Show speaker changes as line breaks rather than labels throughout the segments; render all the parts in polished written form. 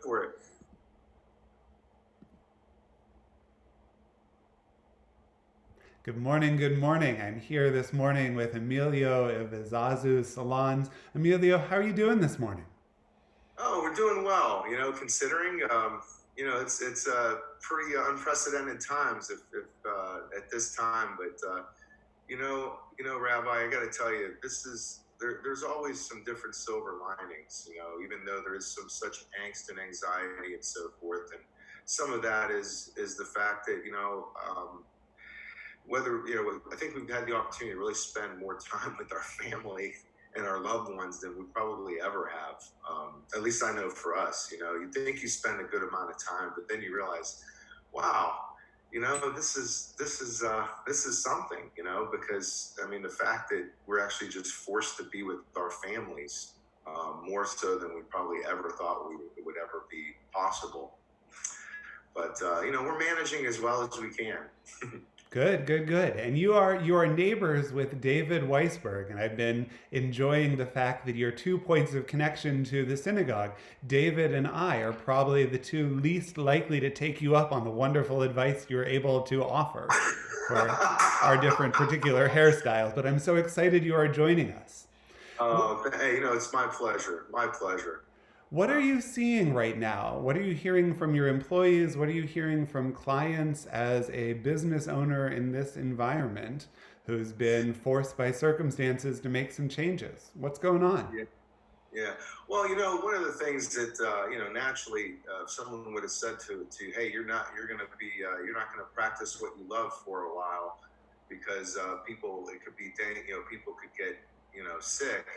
for it.
Good morning, good morning. I'm here this morning with Emilio of Izzazu Salons. Emilio, how are you doing this morning?
Oh, we're doing well. Considering it's pretty unprecedented times if at this time. But Rabbi, I got to tell you, there's always some different silver linings. Even though there is some such angst and anxiety and so forth, and some of that is the fact that whether I think we've had the opportunity to really spend more time with our family and our loved ones than we probably ever have. At least I know for us, you think you spend a good amount of time, but then you realize, wow, this is something, because I mean the fact that we're actually just forced to be with our families more so than we probably ever thought would ever be possible. But we're managing as well as we can.
Good, good, good. And you are neighbors with David Weisberg, and I've been enjoying the fact that your 2 points of connection to the synagogue, David and I, are probably the two least likely to take you up on the wonderful advice you're able to offer for our different particular hairstyles. But I'm so excited you are joining us.
Hey, it's my pleasure. My pleasure.
What are you seeing right now? What are you hearing from your employees? What are you hearing from clients as a business owner in this environment who's been forced by circumstances to make some changes? What's going on?
Yeah. Yeah. Well, one of the things that naturally, if someone would have said to hey, you're not going to practice what you love for a while because it could be, people could get, sick.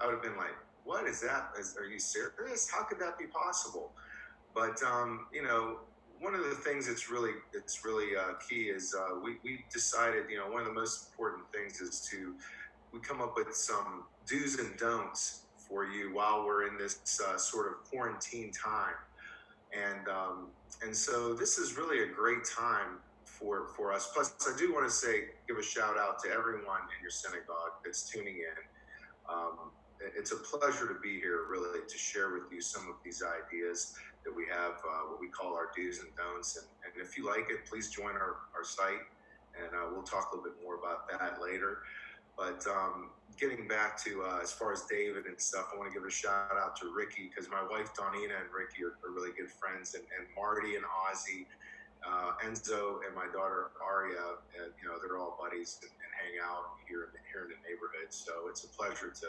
I would have been like, what is that? Are you serious? How could that be possible? But one of the things that's really key is we decided, one of the most important things is we come up with some do's and don'ts for you while we're in this sort of quarantine time, and so this is really a great time for us. Plus, I do want to give a shout out to everyone in your synagogue that's tuning in. It's a pleasure to be here, really, to share with you some of these ideas that we have, what we call our do's and don'ts. And if you like it, please join our site, and we'll talk a little bit more about that later. But getting back to as far as David and stuff, I want to give a shout out to Ricky, because my wife Donina and Ricky are really good friends, and Marty and Ozzy, Enzo and my daughter Aria, and they're all buddies and hang out here in the neighborhood. So it's a pleasure to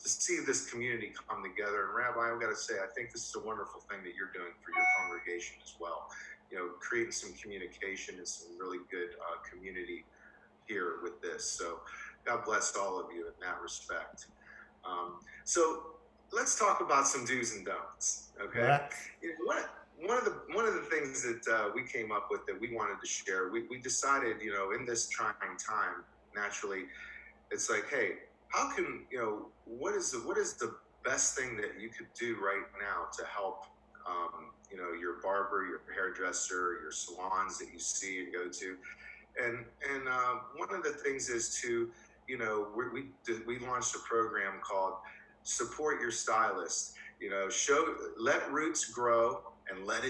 see this community come together. And Rabbi, I've got to say, I think this is a wonderful thing that you're doing for your congregation as well. Creating some communication and some really good community here with this. So God bless all of you in that respect. So let's talk about some do's and don'ts. Okay.
Let's.
One of the things that we came up with that we wanted to share, we decided, in this trying time, naturally, it's like, hey, how can what is the best thing that you could do right now to help your barber, your hairdresser, your salons that you see and go to, and one of the things is to we launched a program called Support Your Stylist. Let roots grow and let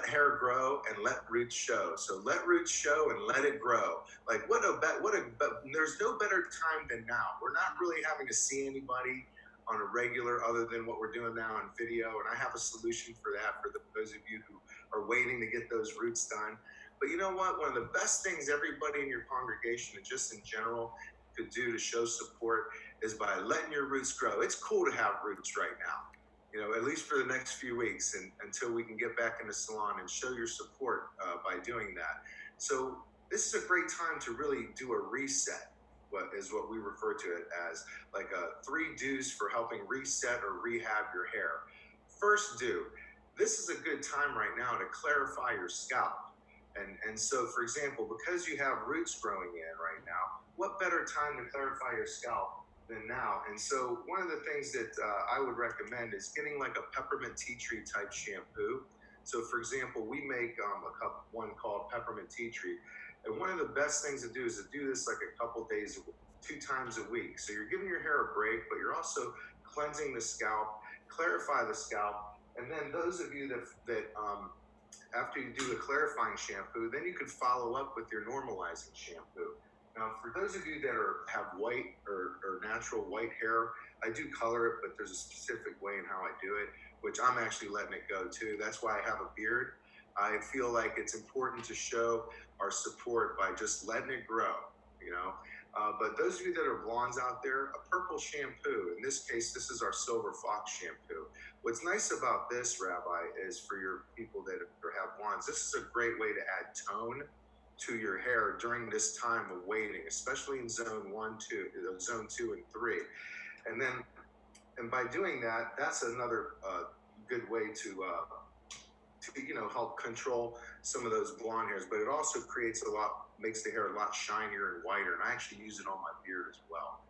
hair grow and let roots show. So let roots show and let it grow. Like there's no better time than now. We're not really having to see anybody on a regular other than what we're doing now on video. And I have a solution for that for those of you who are waiting to get those roots done. But you know what? One of the best things everybody in your congregation and just in general could do to show support is by letting your roots grow. It's cool to have roots right now, at least for the next few weeks, and until we can get back in the salon and show your support by doing that. So this is a great time to really do a reset, what we refer to it as, like 3 do's for helping reset or rehab your hair. First do, this is a good time right now to clarify your scalp. And so, for example, because you have roots growing in right now, what better time to clarify your scalp than now? And so one of the things that I would recommend is getting like a peppermint tea tree type shampoo. So for example, we make one called peppermint tea tree. And one of the best things to do is to do this like a couple days, 2 times a week. So you're giving your hair a break, but you're also cleansing the scalp, clarify the scalp, And then those of you that after you do the clarifying shampoo, then you could follow up with your normalizing shampoo. Now, for those of you that have white or natural white hair, I do color it, but there's a specific way in how I do it, which I'm actually letting it go too. That's why I have a beard. I feel like it's important to show our support by just letting it grow, you know. But those of you that are blondes out there, a purple shampoo, in this case, this is our Silver Fox shampoo. What's nice about this, Rabbi, is for your people that have blondes, this is a great way to add tone to your hair during this time of waiting, especially in zone 2 and 3. And by doing that, that's another good way to help control some of those blonde hairs. But it also makes the hair a lot shinier and whiter. And I actually use it on my beard as well.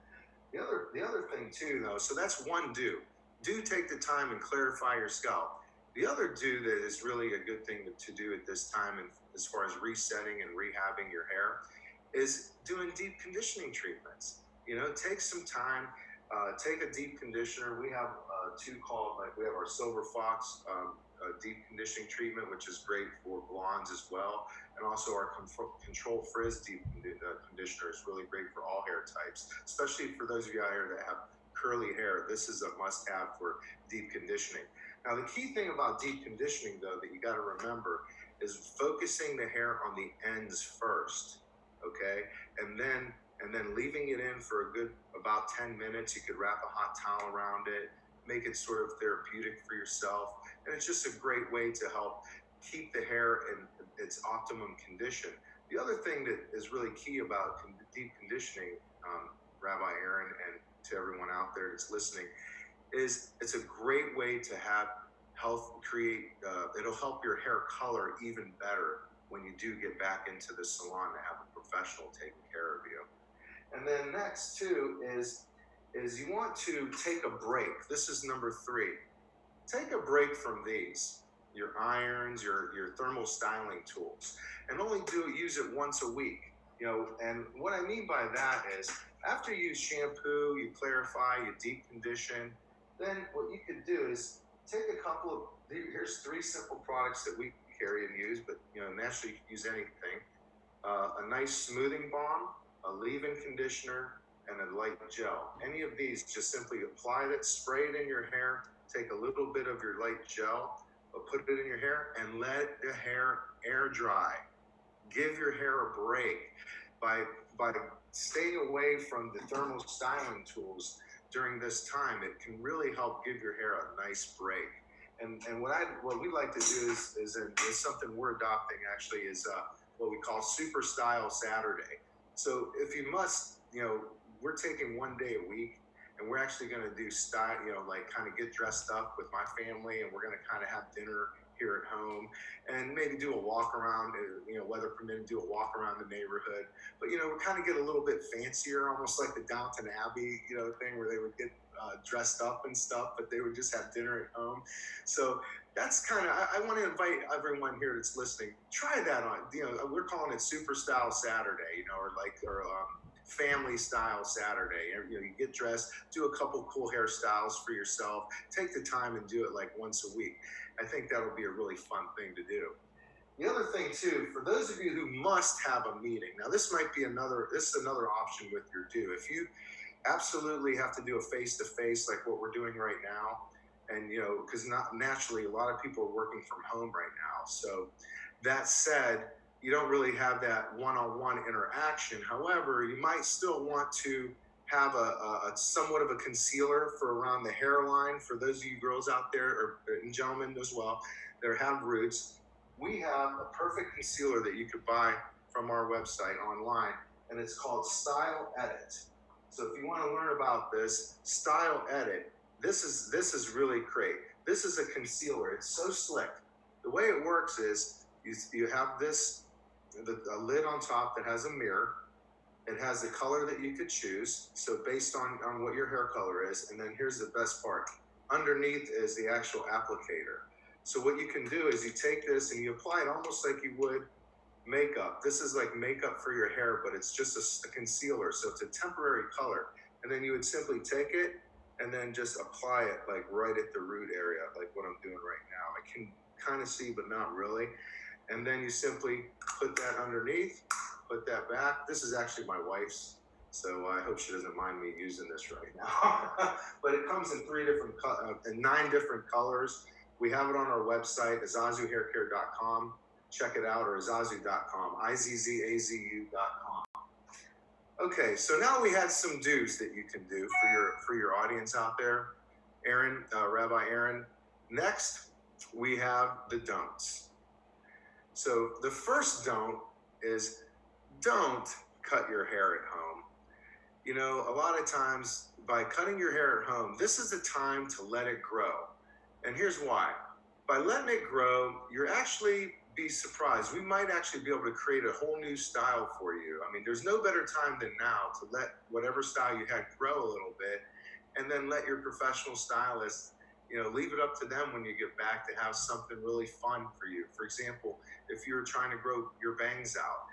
The other thing too, though, so that's one do. Do take the time and clarify your scalp. The other do that is really a good thing to do at this time, and as far as resetting and rehabbing your hair, is doing deep conditioning treatments. Take some time, take a deep conditioner. We have we have our Silver Fox deep conditioning treatment, which is great for blondes as well. And also our Control Frizz deep conditioner is really great for all hair types, especially for those of you out here that have curly hair. This is a must-have for deep conditioning. Now, the key thing about deep conditioning, though, that you got to remember is focusing the hair on the ends first, okay? And then leaving it in for a good about 10 minutes. You could wrap a hot towel around it, make it sort of therapeutic for yourself. And it's just a great way to help keep the hair in its optimum condition. The other thing that is really key about deep conditioning, Rabbi Aaron, and to everyone out there that's listening, is it's a great way to have it'll help your hair color even better when you do get back into the salon to have a professional taking care of you. And then next too is you want to take a break. This is number 3. Take a break from these, your irons, your thermal styling tools, and only use it once a week. And what I mean by that is after you shampoo, you clarify, you deep condition, then what you could do is take here's 3 simple products that we carry and use, but naturally you can use anything. A nice smoothing balm, a leave-in conditioner, and a light gel. Any of these, just simply apply it, spray it in your hair, take a little bit of your light gel, put it in your hair, and let the hair air dry. Give your hair a break by staying away from the thermal styling tools during this time. It can really help give your hair a nice break. And what we like to do is something we're adopting actually is what we call Super Style Saturday. So if you must, we're taking one day a week, and we're actually going to do style, like kind of get dressed up with my family, and we're going to kind of have dinner here at home, and maybe do a walk around, weather permitting, do a walk around the neighborhood. But we kind of get a little bit fancier, almost like the Downton Abbey, thing where they would get dressed up and stuff, but they would just have dinner at home. So that's kind of, I want to invite everyone here that's listening, try that on. We're calling it Super Style Saturday, or Family Style Saturday. You get dressed, do a couple cool hairstyles for yourself, take the time and do it like once a week. I think that'll be a really fun thing to do. The other thing too, for those of you who must have a meeting, now this is another option with your due. If you absolutely have to do a face-to-face like what we're doing right now, and because not naturally a lot of people are working from home right now. So that said, you don't really have that one-on-one interaction. However, you might still want to have a somewhat of a concealer for around the hairline for those of you girls out there, and gentlemen as well, that have roots. We have a perfect concealer that you could buy from our website online, and it's called Style Edit. So if you want to learn about this, Style Edit, this is really great. This is a concealer. It's so slick. The way it works is you have a lid on top that has a mirror. It has the color that you could choose, so based on what your hair color is. And then here's the best part. Underneath is the actual applicator. So what you can do is you take this and you apply it almost like you would makeup. This is like makeup for your hair, but it's just a concealer, so it's a temporary color. And then you would simply take it and then just apply it like right at the root area, like what I'm doing right now. I can kind of see, but not really. And then you simply put that underneath, put that back. This is actually my wife's, so I hope she doesn't mind me using this right now. But it comes in in 9 different colors. We have it on our website, izzazuhaircare.com. Check it out, or izzazu.com, izzazu.com. Okay, so now we had some do's that you can do for your audience out there, Aaron, Rabbi Aaron. Next, we have the don'ts. So the first don't is don't cut your hair at home. You know, a lot of times by cutting your hair at home, this is the time to let it grow. And here's why. By letting it grow, you're actually be surprised. We might actually be able to create a whole new style for you. I mean, there's no better time than now to let whatever style you had grow a little bit, and then let your professional stylist, you know, leave it up to them when you get back to have something really fun for you. For example, if you're trying to grow your bangs out,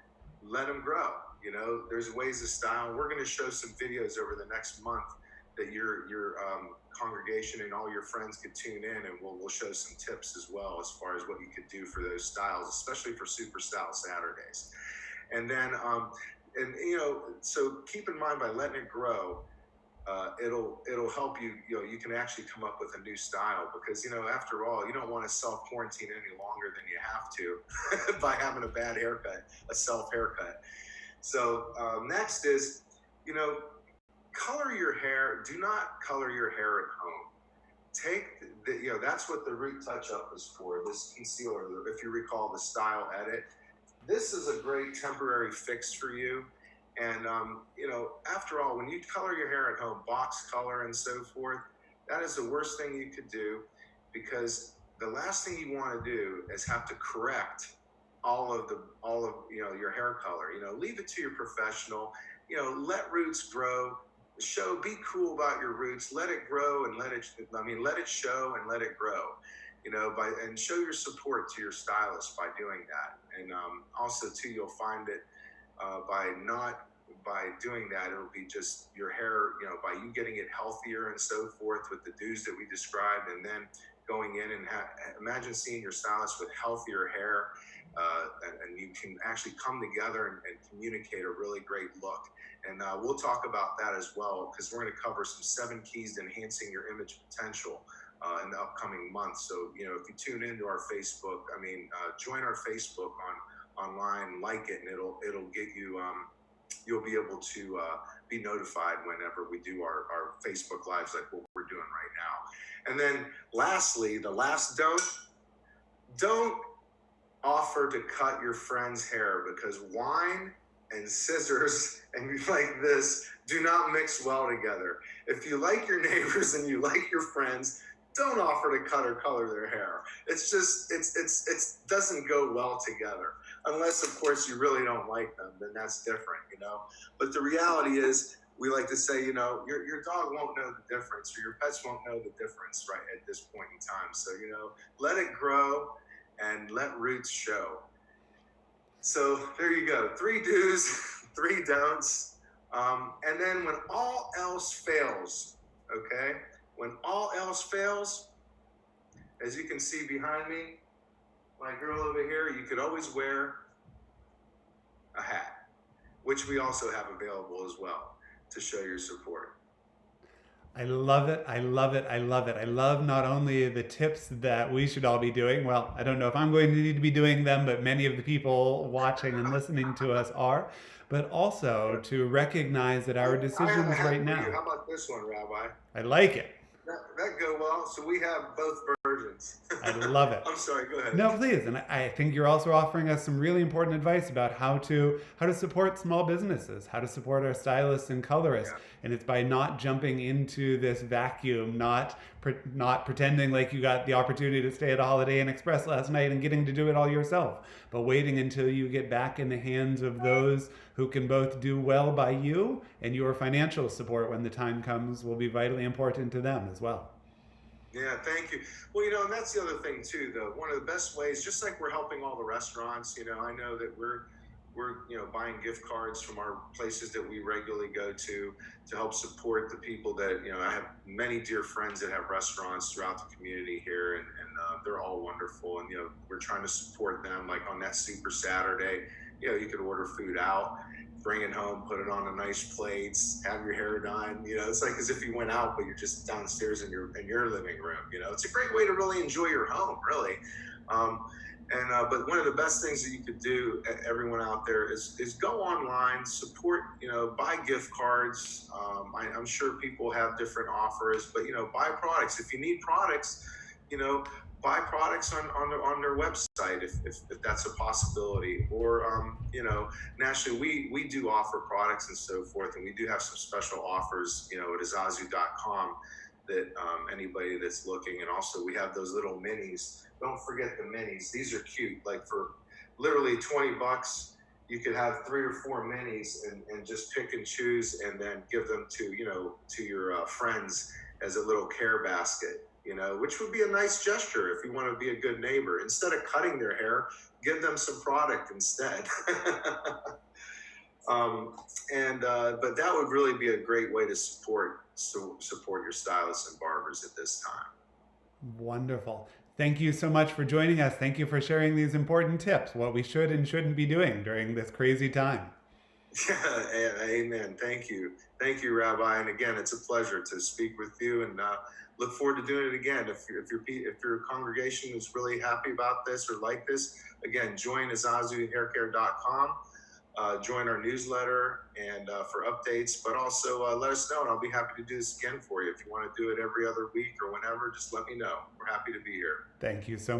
let them grow. You know, there's ways to style. We're going to show some videos over the next month that your congregation and all your friends could tune in, and we'll show some tips as well as far as what you could do for those styles, especially for Super Style Saturdays. And then, and you know, so keep in mind by letting it grow, it'll help you. You know, you can actually come up with a new style, because, you know, after all, you don't want to self quarantine any longer than you have to by having a bad haircut, a self haircut. So next is, you know, color your hair. Do not color your hair at home. Take the, you know, that's what the root touch up is for, this concealer. If you recall the style edit, this is a great temporary fix for you. And you know, after all, when you color your hair at home, box color and so forth, that is the worst thing you could do, because the last thing you want to do is have to correct all of you know, your hair color. You know, leave it to your professional. You know, let roots grow. Be cool about your roots. Let it grow and let it show and let it grow. You know, and show your support to your stylist by doing that. And also too, you'll find it by doing that, it'll be just your hair, you know, by you getting it healthier and so forth with the do's that we described, and then going in and imagine seeing your stylist with healthier hair, and you can actually come together and communicate a really great look. And we'll talk about that as well, because we're going to cover some 7 keys to enhancing your image potential in the upcoming months. So, you know, if you tune into our Facebook, join our Facebook online, like it, and it'll get you. You'll be able to be notified whenever we do our Facebook lives, like what we're doing right now. And then lastly, the last don't offer to cut your friend's hair, because wine and scissors and like this do not mix well together. If you like your neighbors and you like your friends, don't offer to cut or color their hair. It's just, it doesn't go well together. Unless, of course, you really don't like them, then that's different, you know. But the reality is, we like to say, you know, your dog won't know the difference, or your pets won't know the difference right at this point in time. So, you know, let it grow and let roots show. So there you go. 3 do's, 3 don'ts. And then when all else fails, okay? When all else fails, as you can see behind me, my girl over here, you could always wear a hat, which we also have available as well to show your support.
I love it. I love it. I love it. I love not only the tips that we should all be doing. Well, I don't know if I'm going to need to be doing them, but many of the people watching and listening to us are, but also to recognize that our decisions right now.
How about this one, Rabbi?
I like it.
That go well. So we have both versions.
I love it.
I'm sorry, go ahead.
No, please. And I think you're also offering us some really important advice about how to support small businesses, how to support our stylists and colorists. Yeah. And it's by not jumping into this vacuum, not pretending like you got the opportunity to stay at a Holiday Inn Express last night and getting to do it all yourself, but waiting until you get back in the hands of those who can both do well by you, and your financial support when the time comes will be vitally important to them as well.
Yeah, thank you. Well, you know, and that's the other thing too, though. One of the best ways, just like we're helping all the restaurants, you know, I know that we're we're buying gift cards from our places that we regularly go to help support the people that I have many dear friends that have restaurants throughout the community here, and they're all wonderful, and we're trying to support them. Like on that Super Saturday, you could order food out, bring it home, put it on a nice plates, have your hair done. It's like as if you went out, but you're just downstairs in your living room. It's a great way to really enjoy your home, really. Um, but one of the best things that you could do, everyone out there, is go online, support, buy gift cards. I'm sure people have different offers, but buy products. If you need products, you know, buy products on their website if that's a possibility. Or nationally, we do offer products and so forth, and we do have some special offers, at Izzazu.com that anybody that's looking. And also we have those little minis. Don't forget the minis. These are cute. Like for literally $20, you could have 3 or 4 minis and just pick and choose, and then give them to your friends as a little care basket. Which would be a nice gesture if you want to be a good neighbor. Instead of cutting their hair, give them some product instead. But that would really be a great way to support your stylists and barbers at this time.
Wonderful. Thank you so much for joining us. Thank you for sharing these important tips, what we should and shouldn't be doing during this crazy time.
Yeah, amen. Thank you. Thank you, Rabbi. And again, it's a pleasure to speak with you, and look forward to doing it again. If your congregation is really happy about this or like this, again, join IzzazuHairCare.com. Join our newsletter and for updates, but also let us know, and I'll be happy to do this again for you. If you want to do it every other week or whenever, just let me know. We're happy to be here.
Thank you so much.